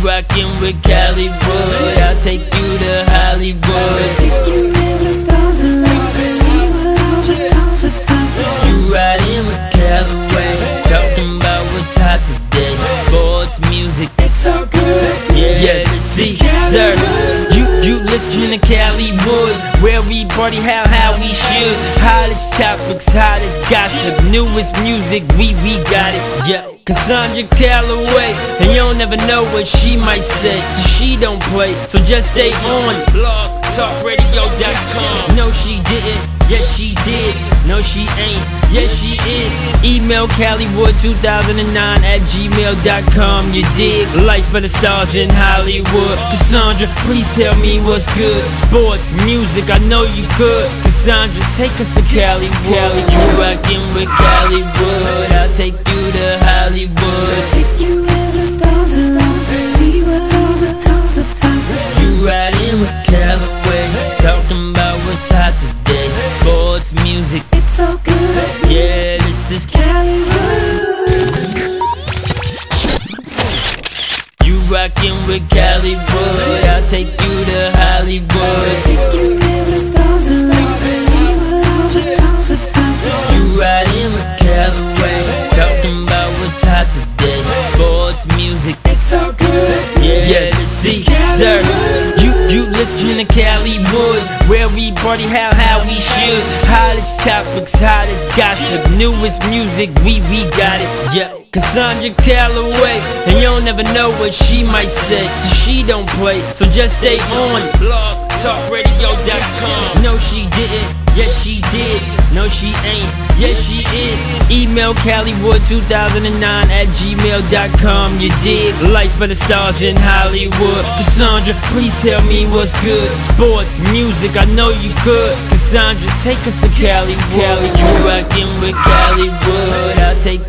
rockin' with Callywood. I'll take you to Hollywood. Take you to the stars around. See what all the talks are tossing. You riding with Callywood, talking about what's hot today. Sports, music, It's so good. yes, see, sir. You listening to Callywood, where we party how we should. Hottest topics, hottest gossip, newest music, we got it, yeah. Cassandra Calloway, and you don't never know what she might say. She don't play, so just stay on. BlogTalkRadio.com. No, she didn't. Yes, she did. No, she ain't. Yes, she is. Email Callywood2009@gmail.com. You dig? Life for the stars in Hollywood. Cassandra, please tell me what's good. Sports, music, I know you could. Cassandra, take us to Callywood. You rockin' with Callywood. I'll take you to Hollywood. Take you to the stars around. See what all the talks are tossing. You riding with Callaway, talking about what's hot today. Sports, music, It's so good. yeah, this is Callywood. You rockin' with Callywood. I'll take you to Hollywood. Take you to the stars around. See what all the talks are tossing. You riding with Callaway, talking about what's hot today. Sports, music, It's so good. yes, see, sir. You listening to Callywood, where we party how we should. Hottest topics, hottest gossip, newest music, we got it, yeah. Cassandra Calloway, and you don't never know what she might say. She don't play, so just stay on. BlogTalkRadio.com. No, she didn't. Yes, she did. No, she ain't. Yes, she is. Email Callywood2009@gmail.com. You dig? Life for the stars in Hollywood. Cassandra, please tell me what's good. Sports, music, I know you could. Cassandra, take us to Callywood. You rockin' with Callywood. I'll take